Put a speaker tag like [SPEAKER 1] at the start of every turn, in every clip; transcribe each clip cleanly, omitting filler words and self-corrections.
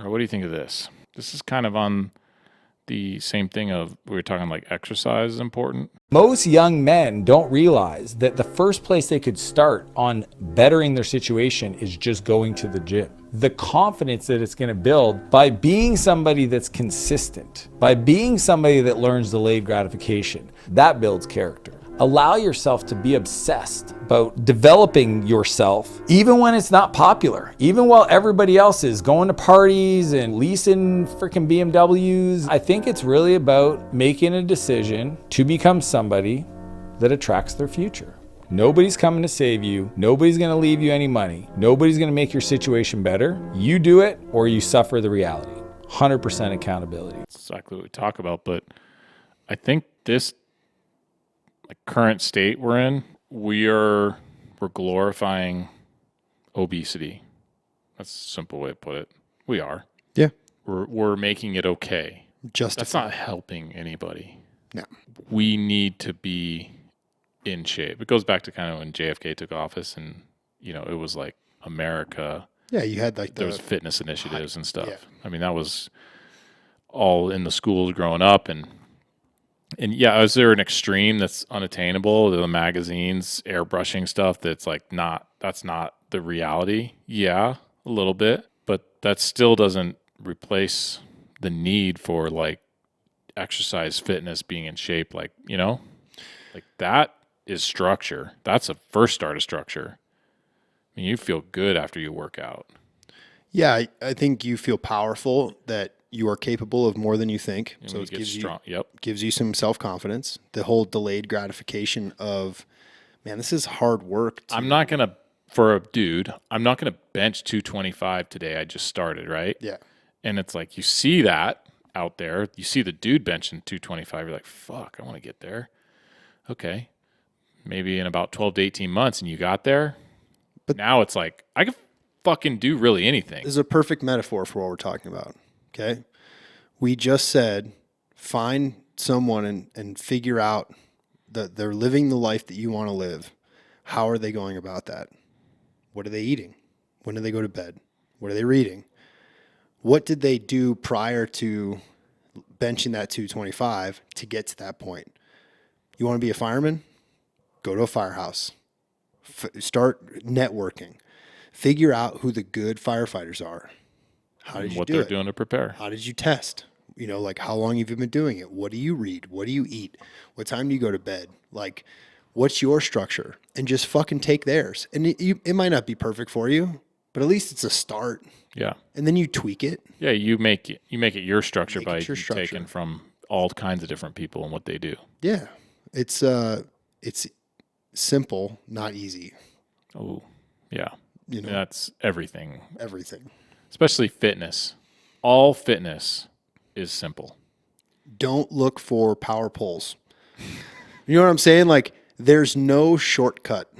[SPEAKER 1] All right, what do you think of this? This is kind of on the same thing of we were talking like exercise is important.
[SPEAKER 2] Most young men don't realize that the first place they could start on bettering their situation is just going to the gym. The confidence that it's going to build by being somebody that's consistent, by being somebody that learns delayed gratification, that builds character. Allow yourself to be obsessed about developing yourself, even when it's not popular, even while everybody else is going to parties and leasing freaking BMWs. I think it's really about making a decision to become somebody that attracts their future. Nobody's coming to save you. Nobody's going to leave you any money. Nobody's going to make your situation better. You do it or you suffer the reality. 100% accountability.
[SPEAKER 1] That's exactly what we talk about, but I think this current state we're in, we're glorifying obesity. That's a simple way to put it. We are.
[SPEAKER 3] Yeah.
[SPEAKER 1] We're making it okay. That's not helping anybody.
[SPEAKER 3] No.
[SPEAKER 1] We need to be in shape. It goes back to kind of when JFK took office and, it was like America.
[SPEAKER 3] Yeah, you had
[SPEAKER 1] there was fitness initiatives and stuff.
[SPEAKER 3] Yeah.
[SPEAKER 1] I mean, that was all in the schools growing up and yeah, is there an extreme that's unattainable? The magazines, airbrushing stuff that's that's not the reality. Yeah, a little bit, but that still doesn't replace the need for exercise, fitness, being in shape. That is structure. That's a first start of structure. I mean, you feel good after you work out.
[SPEAKER 3] Yeah, I think you feel powerful that you are capable of more than you think.
[SPEAKER 1] And
[SPEAKER 3] so it
[SPEAKER 1] gives
[SPEAKER 3] you some self-confidence. The whole delayed gratification of, man, this is hard work.
[SPEAKER 1] I'm not going to bench 225 today. I just started, right?
[SPEAKER 3] Yeah.
[SPEAKER 1] And it's like, you see that out there. You see the dude benching 225. You're like, fuck, I want to get there. Okay. Maybe in about 12 to 18 months and you got there. But now it's like, I can fucking do really anything.
[SPEAKER 3] This is a perfect metaphor for what we're talking about. Okay. We just said, find someone and figure out that they're living the life that you want to live. How are they going about that? What are they eating? When do they go to bed? What are they reading? What did they do prior to benching that 225 to get to that point? You want to be a fireman? Go to a firehouse. Start networking. Figure out who the good firefighters are. How did you do it?
[SPEAKER 1] What they're doing to prepare.
[SPEAKER 3] How did you test? How long have you been doing it? What do you read? What do you eat? What time do you go to bed? What's your structure? And just fucking take theirs. And it might not be perfect for you, but at least it's a start.
[SPEAKER 1] Yeah.
[SPEAKER 3] And then you tweak it.
[SPEAKER 1] Yeah, you make it your structure by taking from all kinds of different people and what they do.
[SPEAKER 3] Yeah. It's simple, not easy.
[SPEAKER 1] Oh, yeah. That's everything.
[SPEAKER 3] Everything.
[SPEAKER 1] Especially fitness. All fitness is simple.
[SPEAKER 3] Don't look for power poles. You know what I'm saying? There's no shortcut.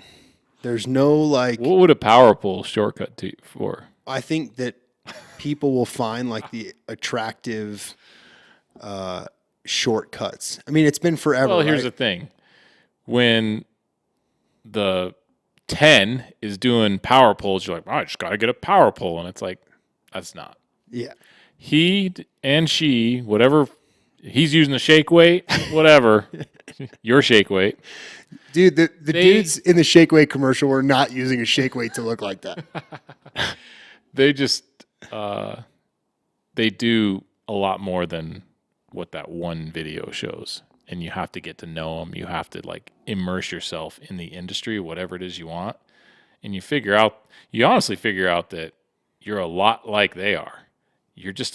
[SPEAKER 3] There's no
[SPEAKER 1] What would a power pole shortcut for?
[SPEAKER 3] I think that people will find the attractive shortcuts. I mean, it's been forever.
[SPEAKER 1] Well, here's the thing. When the 10 is doing power poles, you're like, I just got to get a power pole. And it's like, that's not.
[SPEAKER 3] Yeah.
[SPEAKER 1] He and she, whatever, he's using the shake weight, whatever, your shake weight.
[SPEAKER 3] Dude, the dudes in the shake weight commercial were not using a shake weight to look like that.
[SPEAKER 1] They just, they do a lot more than what that one video shows. And you have to get to know them. You have to immerse yourself in the industry, whatever it is you want. And you honestly figure out that you're a lot like they are. You're just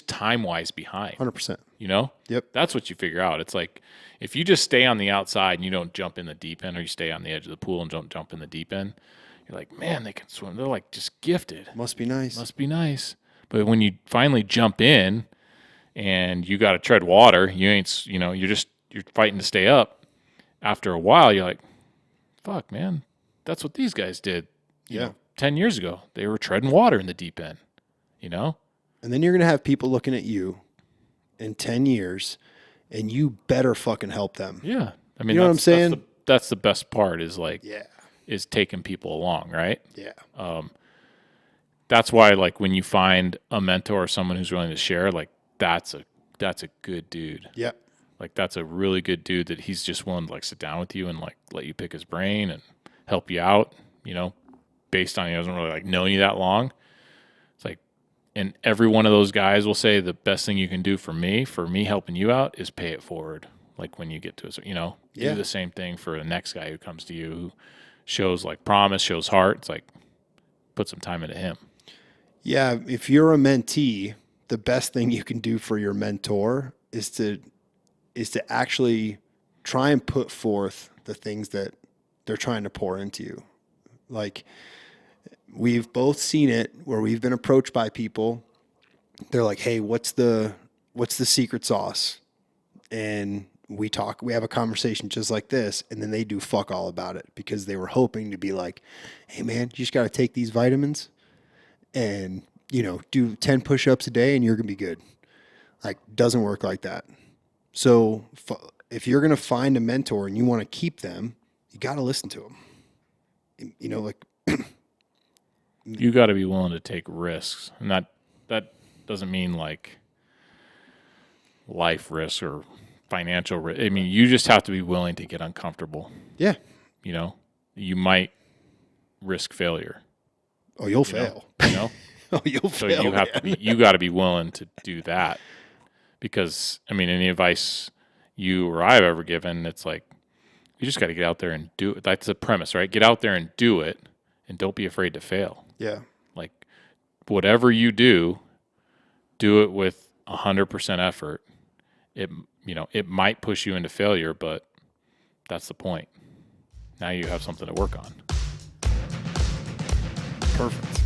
[SPEAKER 1] time-wise behind.
[SPEAKER 3] 100%.
[SPEAKER 1] Yep. That's what you figure out. It's like, if you just stay on the outside and you don't jump in the deep end, or you stay on the edge of the pool and don't jump in the deep end, you're like, man, they can swim. They're just gifted.
[SPEAKER 3] Must be nice.
[SPEAKER 1] But when you finally jump in and you got to tread water, you're fighting to stay up. After a while, you're like, fuck, man, that's what these guys did. 10 years ago, they were treading water in the deep end,
[SPEAKER 3] And then you're going to have people looking at you in 10 years, and you better fucking help them.
[SPEAKER 1] Yeah. I mean,
[SPEAKER 3] you know what I'm saying?
[SPEAKER 1] That's the best part is
[SPEAKER 3] yeah,
[SPEAKER 1] is taking people along, right?
[SPEAKER 3] Yeah.
[SPEAKER 1] that's why, like, when you find a mentor or someone who's willing to share, like, that's a good dude.
[SPEAKER 3] Yeah.
[SPEAKER 1] Like, that's a really good dude that he's just willing to, like, sit down with you and, like, let you pick his brain and help you out, you know, based on he doesn't really, like, know you that long. It's like, and every one of those guys will say the best thing you can do for me helping you out, is pay it forward. Like, when you get to it, you know,
[SPEAKER 3] Yeah.
[SPEAKER 1] do the same thing for the next guy who comes to you, who shows, like, promise, shows heart. It's like, put some time into him.
[SPEAKER 3] Yeah. If you're a mentee, the best thing you can do for your mentor is to actually try and put forth the things that they're trying to pour into you. Like, we've both seen it where we've been approached by people. They're like, "Hey, what's the secret sauce?" And we have a conversation just like this, and then they do fuck all about it because they were hoping to be like, "Hey man, you just got to take these vitamins and, you know, do 10 push-ups a day and you're going to be good." Like, doesn't work like that. So if you're going to find a mentor and you want to keep them, you got to listen to them. You know, like,
[SPEAKER 1] You got to be willing to take risks, and that doesn't mean like life risks or financial risk. I mean, you just have to be willing to get uncomfortable.
[SPEAKER 3] yeah.
[SPEAKER 1] You know, you might risk failure.
[SPEAKER 3] Oh, you'll fail.
[SPEAKER 1] You know,
[SPEAKER 3] Oh, you'll
[SPEAKER 1] so
[SPEAKER 3] fail.
[SPEAKER 1] you have to be. You got to be willing to do that, because I mean, any advice you or I've ever given, it's like, you just got to get out there and do it. That's the premise, right? Get out there and do it, and don't be afraid to fail.
[SPEAKER 3] Yeah.
[SPEAKER 1] Like, whatever you do it with 100% effort. It might push you into failure, but that's the point. Now you have something to work on.
[SPEAKER 3] Perfect.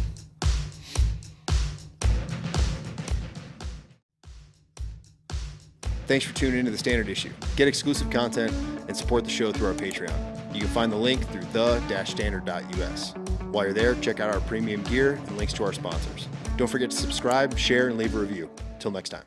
[SPEAKER 3] Thanks for tuning into The Standard Issue. Get exclusive content and support the show through our Patreon. You can find the link through the-standard.us. While you're there, check out our premium gear and links to our sponsors. Don't forget to subscribe, share, and leave a review. Till next time.